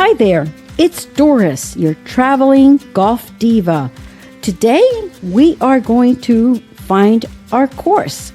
Hi there, it's Doris, your traveling golf diva. Today, we are going to find our course.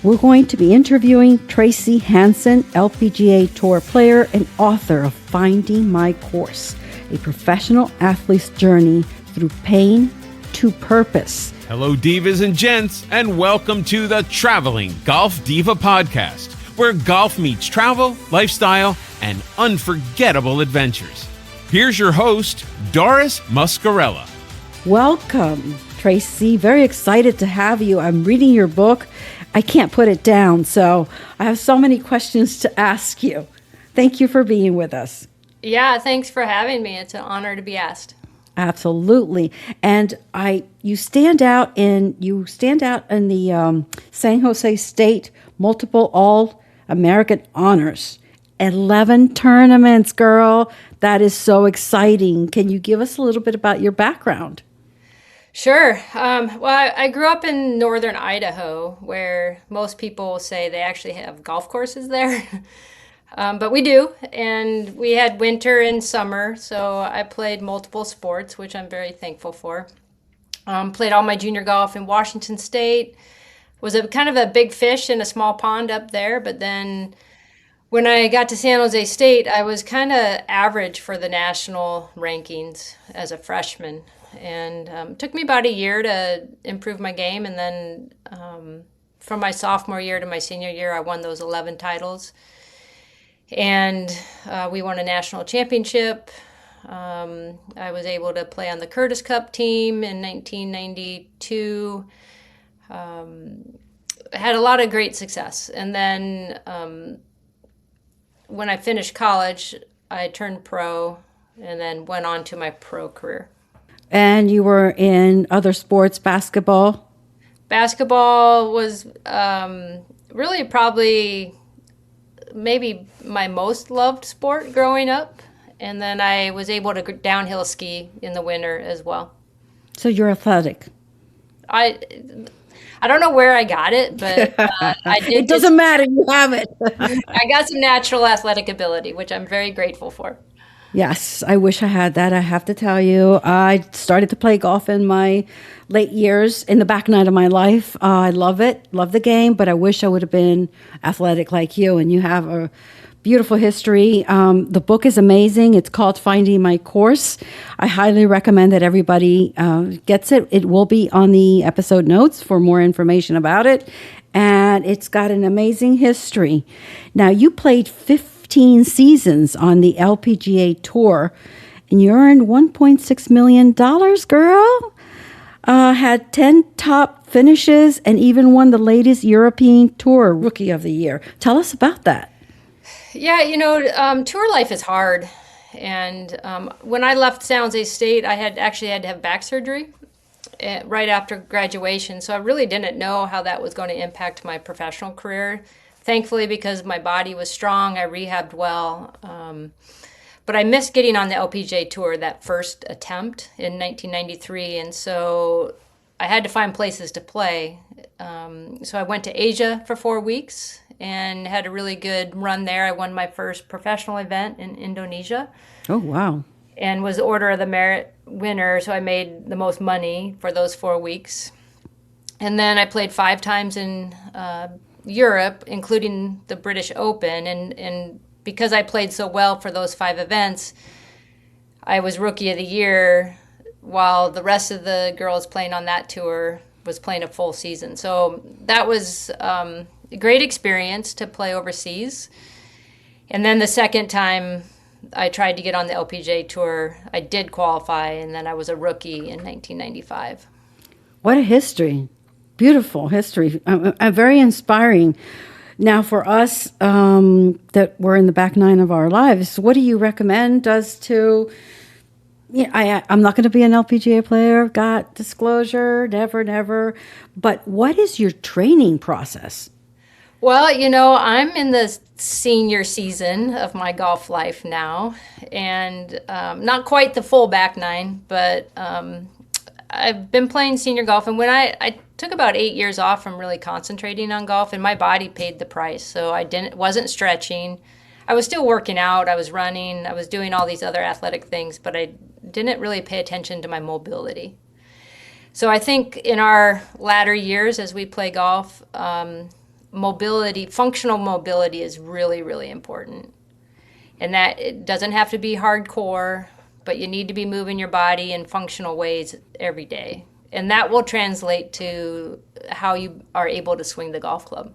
We're going to be interviewing Tracy Hanson, LPGA Tour player and author of Finding My Course, a professional athlete's journey through pain to purpose. Hello, divas and gents, and welcome to the Traveling Golf Diva Podcast, where golf meets travel, lifestyle, and unforgettable adventures. Here's your host, Doris Muscarella. Welcome, Tracy. Very excited to have you. I'm reading your book. I can't put it down, so I have so many questions to ask you. Thank you for being with us. Yeah, thanks for having me. It's an honor to be asked. Absolutely. And you stand out in the San Jose State multiple All-American honors. 11 tournaments, girl. That is so exciting. Can you give us a little bit about your background? Sure. Well, I grew up in northern Idaho, where most people say they actually have golf courses there. But we do, and we had winter and summer, so I played multiple sports, which I'm very thankful for. Played all my junior golf in Washington State. Was a kind of a big fish in a small pond up there, but then when I got to San Jose State, I was kind of average for the national rankings as a freshman. And it took me about a year to improve my game. And then from my sophomore year to my senior year, I won those 11 titles. And we won a national championship. I was able to play on the Curtis Cup team in 1992. Had a lot of great success. And then when I finished college, I turned pro and then went on to my pro career. And you were in other sports, basketball? Basketball was really probably maybe my most loved sport growing up. And then I was able to downhill ski in the winter as well. So you're athletic? I don't know where I got it, but I did. It doesn't matter. You have it. I got some natural athletic ability, which I'm very grateful for. Yes, I wish I had that. I have to tell you, I started to play golf in my late years, in the back nine of my life. I love it, love the game, but I wish I would have been athletic like you, and you have a beautiful history. The book is amazing. It's called Finding My Course. I highly recommend that everybody gets it. It will be on the episode notes for more information about it, and it's got an amazing history. Now, you played 15 seasons on the LPGA Tour, and you earned $1.6 million, girl. Had 10 top finishes and even won the latest European Tour Rookie of the Year. Tell us about that. Yeah, tour life is hard. And when I left San Jose State, I had to have back surgery right after graduation. So I really didn't know how that was going to impact my professional career. Thankfully, because my body was strong, I rehabbed well. But I missed getting on the LPGA Tour that first attempt in 1993. And so I had to find places to play. So I went to Asia for 4 weeks and had a really good run there. I won my first professional event in Indonesia. Oh, wow. And was Order of the Merit winner, so I made the most money for those 4 weeks. And then I played 5 times in Europe, including the British Open. And because I played so well for those 5 events, I was Rookie of the Year while the rest of the girls playing on that tour was playing a full season. So that was a great experience to play overseas. And then the second time I tried to get on the LPGA Tour, I did qualify, and then I was a rookie in 1995. What a history. Beautiful history. Very inspiring. Now, for us that we're in the back nine of our lives, what do you recommend us to... I'm not going to be an LPGA player, got disclosure, never. But what is your training process? Well, I'm in the senior season of my golf life now, and not quite the full back nine, but I've been playing senior golf, and when I took about 8 years off from really concentrating on golf, and my body paid the price, so I wasn't stretching. I was still working out, I was running, I was doing all these other athletic things, but I didn't really pay attention to my mobility. So I think in our latter years as we play golf, mobility, functional mobility is really, really important. And that it doesn't have to be hardcore, but you need to be moving your body in functional ways every day. And that will translate to how you are able to swing the golf club.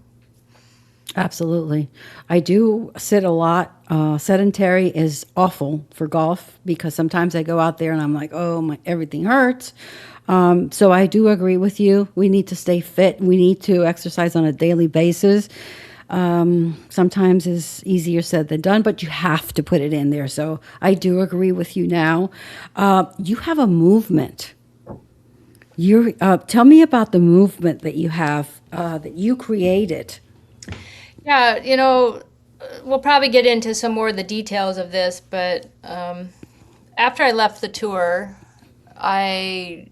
Absolutely. I do sit a lot. Sedentary is awful for golf because sometimes I go out there and I'm like, oh, everything hurts. So I do agree with you. We need to stay fit. We need to exercise on a daily basis. Sometimes it's easier said than done, but you have to put it in there. So I do agree with you now. You have a movement. Tell me about the movement that you have, that you created. Yeah, we'll probably get into some more of the details of this, but after I left the tour, I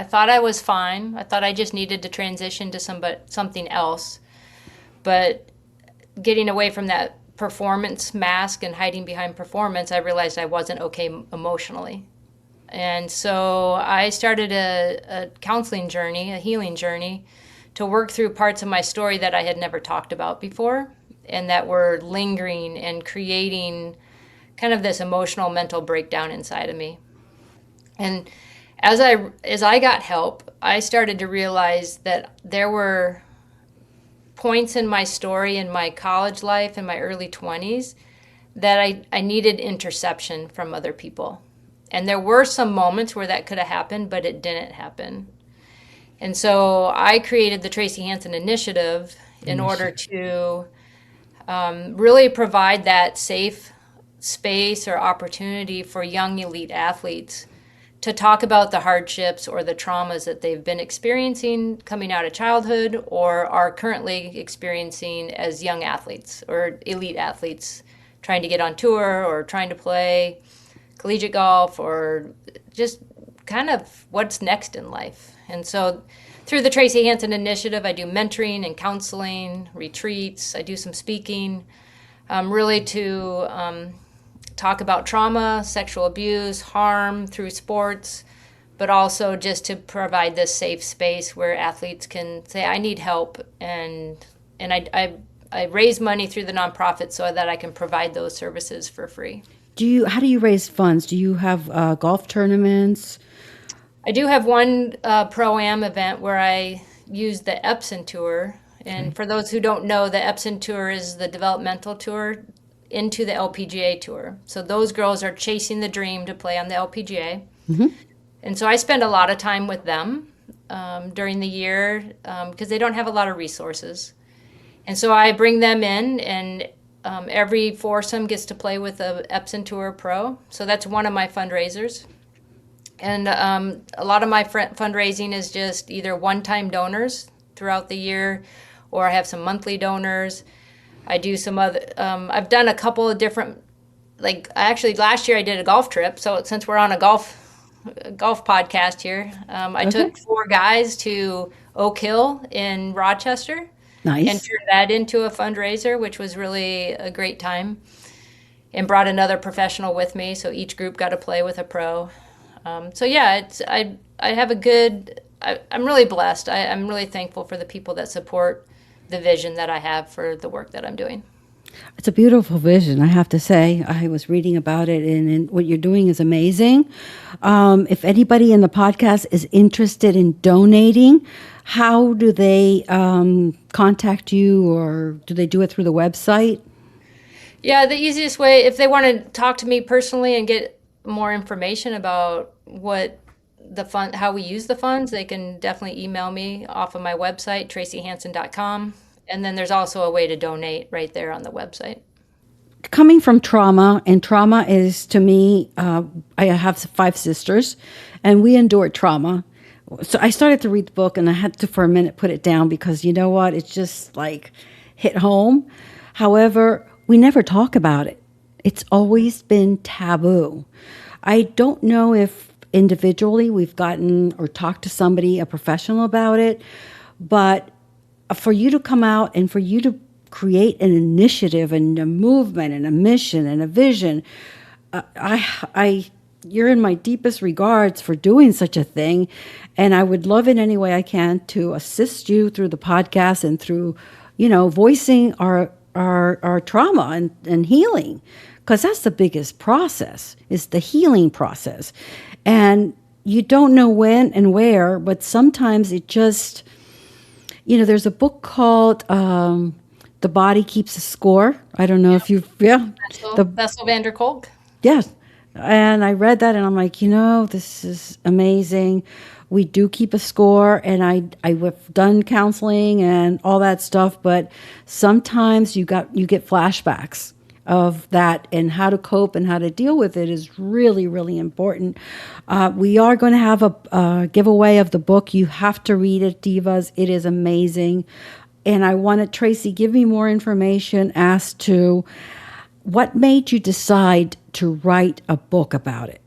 thought I was fine. I thought I just needed to transition to something else. But getting away from that performance mask and hiding behind performance, I realized I wasn't okay emotionally. And so I started a counseling journey, a healing journey, to work through parts of my story that I had never talked about before and that were lingering and creating kind of this emotional mental breakdown inside of me. And as I got help, I started to realize that there were points in my story in my college life in my early 20s that I needed interception from other people. And there were some moments where that could have happened, but it didn't happen. And so I created the Tracy Hanson Initiative in order to really provide that safe space or opportunity for young elite athletes to talk about the hardships or the traumas that they've been experiencing coming out of childhood or are currently experiencing as young athletes or elite athletes trying to get on tour or trying to play collegiate golf or just kind of what's next in life. And so through the Tracy Hanson Initiative, I do mentoring and counseling, retreats. I do some speaking, really to talk about trauma, sexual abuse, harm through sports, but also just to provide this safe space where athletes can say, I need help. And I raise money through the nonprofit so that I can provide those services for free. How do you raise funds? Do you have golf tournaments? I do have one Pro-Am event where I use the Epson Tour. And for those who don't know, the Epson Tour is the developmental tour into the LPGA Tour. So those girls are chasing the dream to play on the LPGA. Mm-hmm. And so I spend a lot of time with them during the year because they don't have a lot of resources. And so I bring them in, and every foursome gets to play with a Epson Tour Pro. So that's one of my fundraisers. And a lot of my fundraising is just either one-time donors throughout the year, or I have some monthly donors. I do some other, I've done a couple of different, last year I did a golf trip. So since we're on a golf podcast here, I took 4 guys to Oak Hill in Rochester. Nice. And turned that into a fundraiser, which was really a great time, and brought another professional with me. So each group got to play with a pro. So yeah, I have a good, I'm really blessed. I'm really thankful for the people that support the vision that I have for the work that I'm doing. It's a beautiful vision, I have to say. I was reading about it, and what you're doing is amazing. If anybody in the podcast is interested in donating, how do they contact you, or do they do it through the website? Yeah, the easiest way, if they want to talk to me personally and get more information about what how we use the funds, they can definitely email me off of my website, tracyhanson.com. And then there's also a way to donate right there on the website. Coming from trauma, and trauma is, to me, I have 5 sisters, and we endured trauma. So I started to read the book, and I had to, for a minute, put it down because, you know what, it's just hit home. However, we never talk about it. It's always been taboo. I don't know if individually we've gotten or talked to somebody, a professional, about it, but for you to come out and for you to create an initiative and a movement and a mission and a vision. You're in my deepest regards for doing such a thing, and I would love in any way I can to assist you through the podcast and through, voicing our trauma and healing, because that's the biggest process, is the healing process. And you don't know when and where, but sometimes it just, there's a book called The Body Keeps a Score. I don't know if you've, Bessel van der Kolk. Yes. And I read that and I'm like, this is amazing. We do keep a score, and I've done counseling and all that stuff, but sometimes you get flashbacks of that, and how to cope and how to deal with it is really, really important. We are going to have a giveaway of the book. You have to read it, Divas. It is amazing. And I wanted Tracy, give me more information as to what made you decide to write a book about it.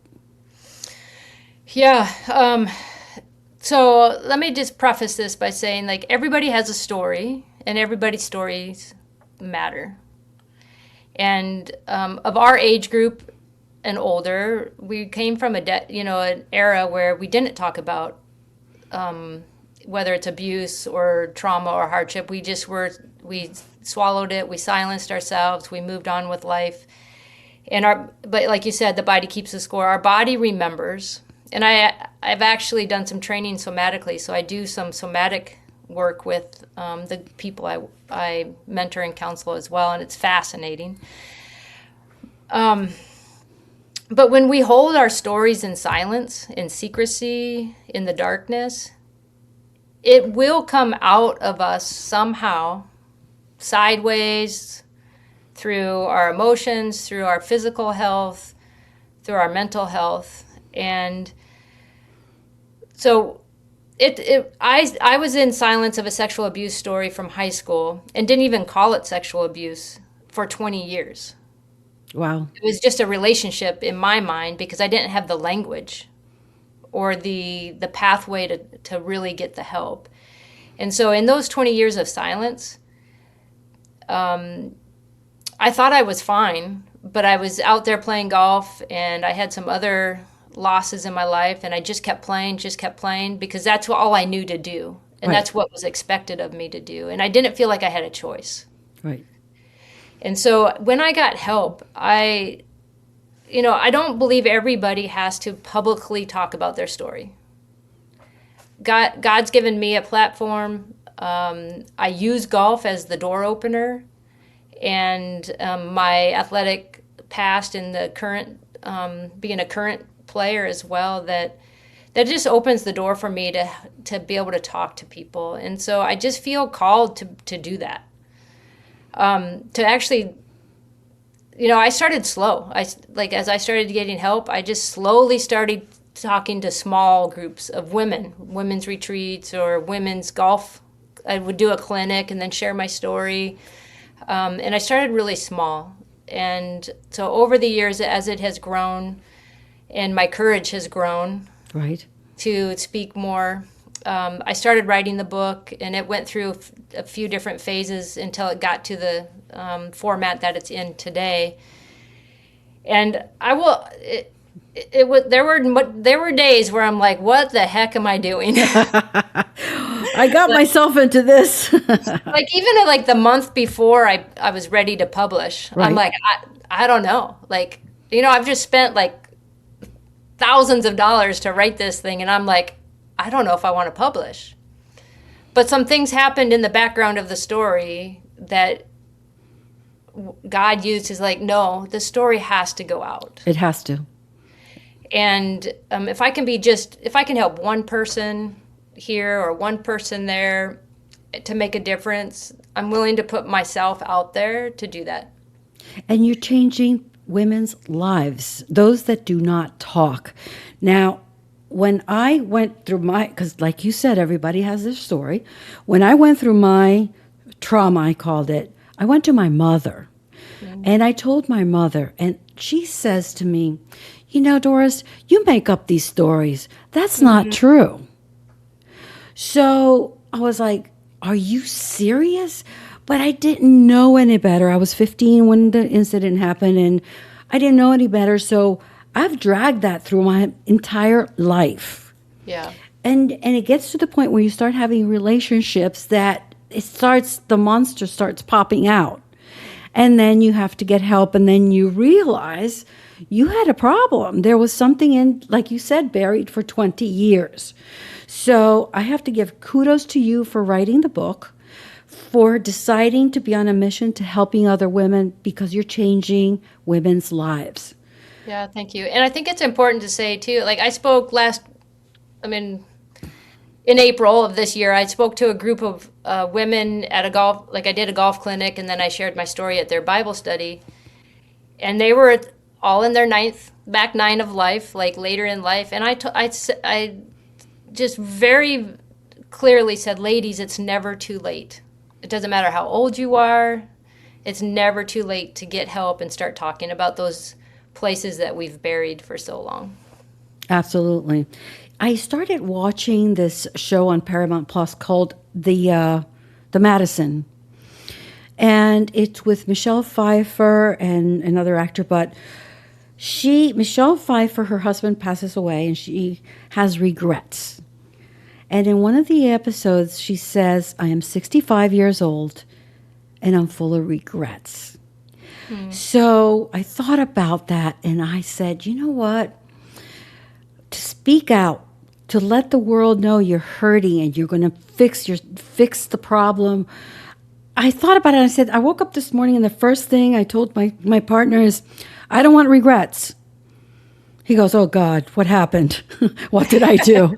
Yeah. So let me just preface this by saying, everybody has a story, and everybody's stories matter. And of our age group and older, we came from an era where we didn't talk about whether it's abuse or trauma or hardship. We swallowed it, we silenced ourselves, we moved on with life. But like you said, the body keeps the score. Our body remembers. And I've actually done some training somatically, so I do some somatic work with the people I mentor and counsel as well, and it's fascinating. But when we hold our stories in silence, in secrecy, in the darkness, it will come out of us somehow, sideways, through our emotions, through our physical health, through our mental health. And so I was in silence of a sexual abuse story from high school and didn't even call it sexual abuse for 20 years. Wow. It was just a relationship in my mind because I didn't have the language or the pathway to really get the help. And so in those 20 years of silence, I thought I was fine, but I was out there playing golf, and I had some other losses in my life, and I just kept playing because that's all I knew to do. And That's what was expected of me to do. And I didn't feel like I had a choice. Right. And so when I got help, I don't believe everybody has to publicly talk about their story. God's given me a platform. I use golf as the door opener, and my athletic past and the current, being a current player as well, that just opens the door for me to be able to talk to people. And so I just feel called to do that. To actually, I started slow. As I started getting help, I just slowly started talking to small groups of women's retreats or women's golf. I would do a clinic and then share my story. And I started really small. And so over the years, as it has grown and my courage has grown to speak more, I started writing the book, and it went through a few different phases until it got to the format that it's in today. And there were days where I'm like, what the heck am I doing? I got myself into this. Even at the month before I was ready to publish, I'm like, I don't know. I've just spent thousands of dollars to write this thing, and I'm like, I don't know if I want to publish. But some things happened in the background of the story that God used as no, the story has to go out. It has to. And if I can help one person here or one person there to make a difference, I'm willing to put myself out there to do that. And you're changing women's lives, those that do not talk. Now, when I went through because like you said, everybody has their story. When I went through my trauma, I called it, I went to my mother. Mm-hmm. And I told my mother, and she says to me, Doris, you make up these stories. That's not true. So I was like, are you serious? But I didn't know any better. I was 15 when the incident happened, and I didn't know any better. So I've dragged that through my entire life. Yeah. And it gets to the point where you start having relationships that the monster starts popping out. And then you have to get help, and then you realize you had a problem. There was something in, like you said, buried for 20 years. So I have to give kudos to you for writing the book, for deciding to be on a mission to helping other women, because you're changing women's lives. Yeah, thank you. And I think it's important to say, too, like I spoke in April of this year, I spoke to a group of women at I did a golf clinic, and then I shared my story at their Bible study. And they were all in their back nine of life, like later in life. And I just very clearly said, ladies, it's never too late. It doesn't matter how old you are. It's never too late to get help and start talking about those places that we've buried for so long. Absolutely. I started watching this show on Paramount Plus called The Madison. And it's with Michelle Pfeiffer and another actor, but Michelle Pfeiffer, her husband passes away, and she has regrets. And in one of the episodes, she says, I am 65 years old, and I'm full of regrets. So I thought about that, and I said, you know what? To speak out, to let the world know you're hurting and you're going to fix the problem. I thought about it, and I said, I woke up this morning, and the first thing I told my partner is, I don't want regrets. He goes, oh, God, what happened? What did I do?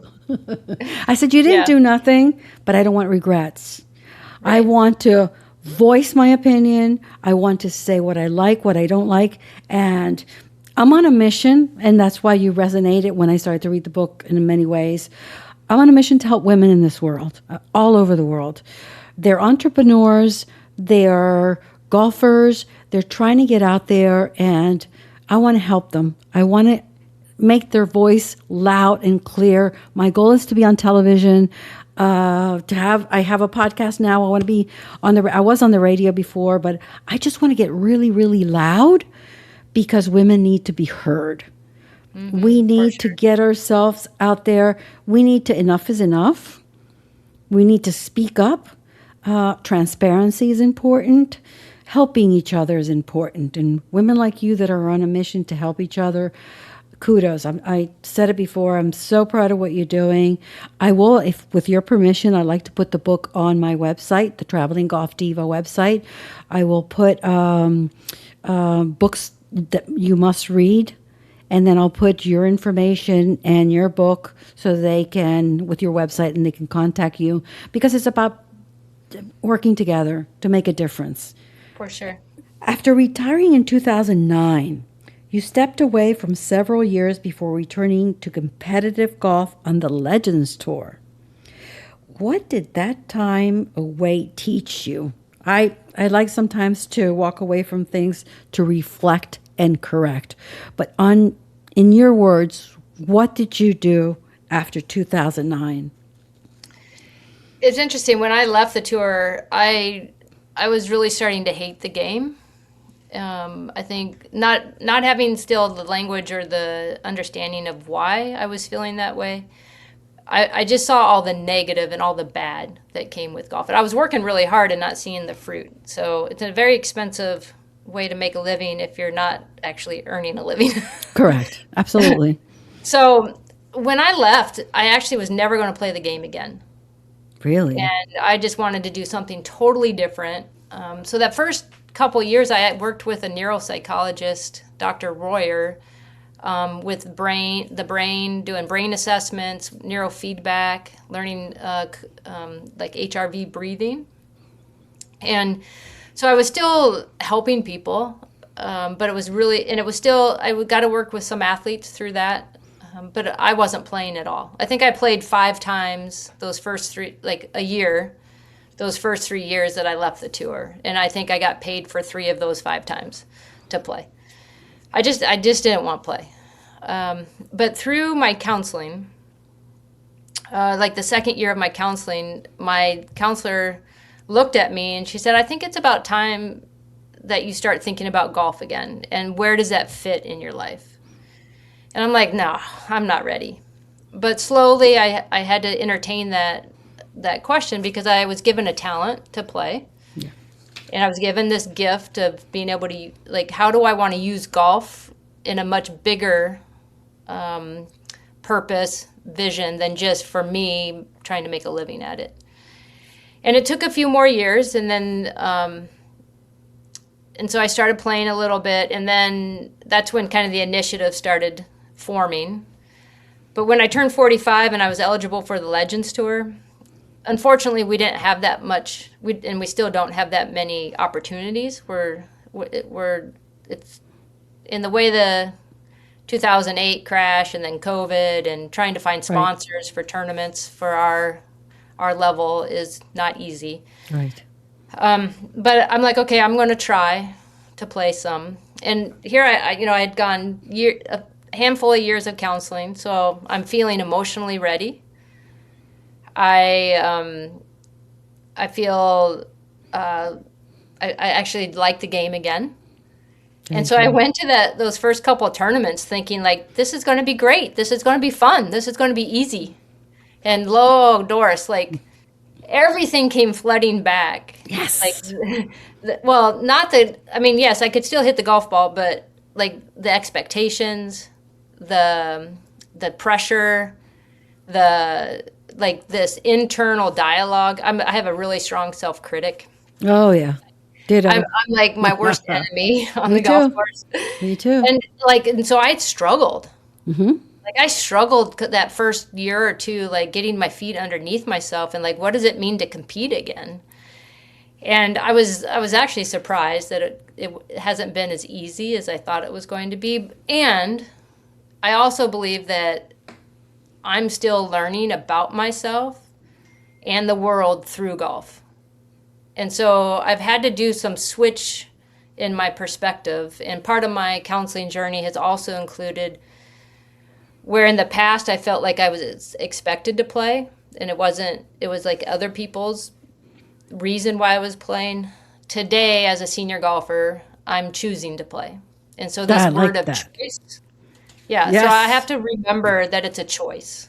I said, you didn't do nothing, but I don't want regrets. Right. I want to voice my opinion. I want to say what I like, what I don't like. And I'm on a mission, and that's why you resonated when I started to read the book in many ways. I'm on a mission to help women in this world, all over the world. They're entrepreneurs. They're golfers. They're trying to get out there, and I want to help them. I want to make their voice loud and clear. My goal is to be on television. I have a podcast now. I want to be I was on the radio before, but I just want to get really, really loud because women need to be heard. Mm-hmm, we need to get ourselves out there. We need to, enough is enough. We need to speak up. Transparency is important. Helping each other is important. And women like you that are on a mission to help each other, kudos. I said it before. I'm so proud of what you're doing. I will, if with your permission, I'd like to put the book on my website, the Traveling Golf Diva website. I will put books that you must read, and then I'll put your information and your book so they can, with your website, and they can contact you, because it's about working together to make a difference. For sure. After retiring in 2009, you stepped away from several years before returning to competitive golf on the Legends Tour. What did that time away teach you? I like sometimes to walk away from things to reflect and correct. But in your words, what did you do after 2009? It's interesting. When I left the tour, I was really starting to hate the game. I think not having still the language or the understanding of why I was feeling that way. I just saw all the negative and all the bad that came with golf. And I was working really hard and not seeing the fruit. So it's a very expensive way to make a living if you're not actually earning a living. Correct. Absolutely. So when I left, I actually was never going to play the game again. Really? And I just wanted to do something totally different. So that first couple years, I worked with a neuropsychologist, Dr. Royer, with the brain, doing brain assessments, neurofeedback, learning like HRV breathing. And so I was still helping people, but it was really, and it was still, I got to work with some athletes through that, but I wasn't playing at all. I think I played 5 times those first 3, like a year, those first 3 years that I left the tour. And I think I got paid for 3 of those 5 times to play. I just didn't want to play. But through my counseling, like the second year of my counseling, my counselor looked at me and she said, I think it's about time that you start thinking about golf again. And where does that fit in your life? And I'm like, no, I'm not ready. But slowly I had to entertain that question because I was given a talent to play. Yeah. And I was given this gift of being able to, like, how do I want to use golf in a much bigger purpose, vision than just for me trying to make a living at it. And it took a few more years, and then and so I started playing a little bit, and then that's when kind of the initiative started forming. But when I turned 45 and I was eligible for the Legends Tour, unfortunately we didn't have that much, and we still don't have that many opportunities. It's in the way the 2008 crash and then COVID and trying to find sponsors for tournaments for our level is not easy. Right. But I'm like, okay, I'm going to try to play some. And here I had gone a handful of years of counseling, so I'm feeling emotionally ready. I feel I actually like the game again. And so I went to those first couple of tournaments thinking, like, this is going to be great. This is going to be fun. This is going to be easy. And lo, Doris, like, everything came flooding back. Yes. Like, well, not that, I mean, yes, I could still hit the golf ball, but, like, the expectations, the pressure, this internal dialogue. I have a really strong self-critic. Oh, yeah. I'm like my worst enemy on the golf course. Me too. And so I struggled. Mm-hmm. Like I struggled that first year or two, like getting my feet underneath myself and like, what does it mean to compete again? And I was actually surprised that it hasn't been as easy as I thought it was going to be. And I also believe that I'm still learning about myself and the world through golf. And so I've had to do some switch in my perspective. And part of my counseling journey has also included where in the past I felt like I was expected to play. And it was like other people's reason why I was playing. Today, as a senior golfer, I'm choosing to play. And so this word of choice. Yeah, yes. So I have to remember that it's a choice.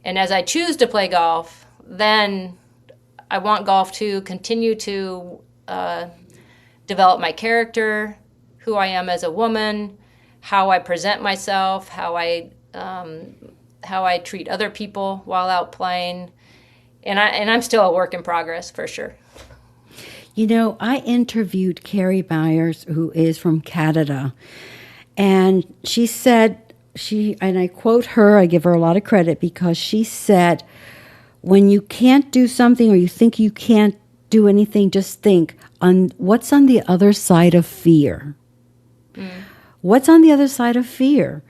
And as I choose to play golf, then I want golf to continue to develop my character, who I am as a woman, how I present myself, how I treat other people while out playing, and I'm still a work in progress for sure. You know, I interviewed Carrie Byers, who is from Canada, and she said and I quote her. I give her a lot of credit because she said, when you can't do something or you think you can't do anything, just think on what's on the other side of fear. Mm. What's on the other side of fear?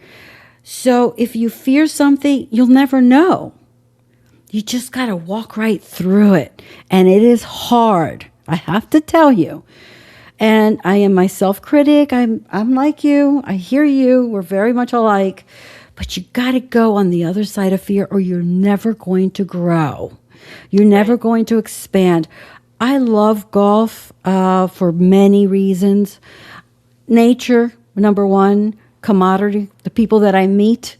So if you fear something, you'll never know. You just got to walk right through it. And it is hard, I have to tell you. And I am my self-critic. I'm like you. I hear you. We're very much alike. But you got to go on the other side of fear or you're never going to grow. You're never going to expand. I love golf for many reasons. Nature, number one. Camaraderie, the people that I meet.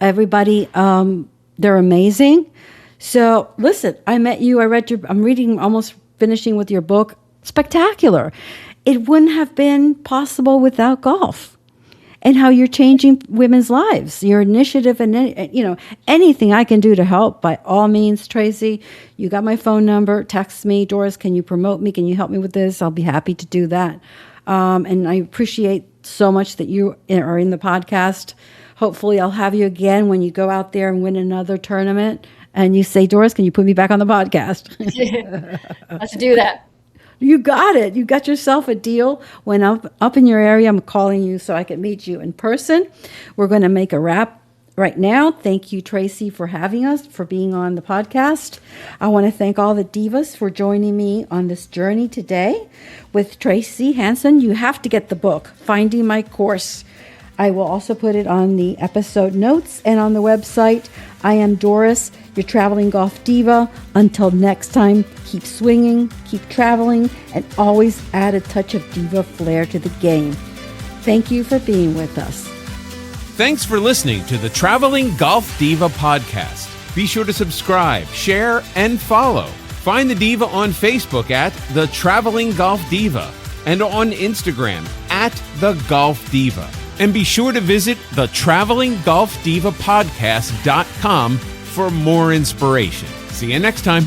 Everybody, they're amazing. So listen, I met you. I'm reading, almost finishing with your book. Spectacular. It wouldn't have been possible without golf. And how you're changing women's lives, your initiative, and anything I can do to help, by all means, Tracy. You got my phone number. Text me, Doris. Can you promote me? Can you help me with this? I'll be happy to do that. And I appreciate so much that you are in the podcast. Hopefully, I'll have you again when you go out there and win another tournament. And you say, Doris, can you put me back on the podcast? Let's do that. You got it. You got yourself a deal. When I'm up in your area, I'm calling you so I can meet you in person. We're going to make a wrap right now. Thank you, Tracy, for having us, for being on the podcast. I want to thank all the divas for joining me on this journey today with Tracy Hanson. You have to get the book, Finding My Course. I will also put it on the episode notes and on the website. I am Doris, your Traveling Golf Diva. Until next time, keep swinging, keep traveling, and always add a touch of diva flair to the game. Thank you for being with us. Thanks for listening to the Traveling Golf Diva Podcast. Be sure to subscribe, share, and follow. Find the Diva on Facebook at The Traveling Golf Diva and on Instagram at The Golf Diva. And be sure to visit the TravelingGolfDivaPodcast.com for more inspiration. See you next time.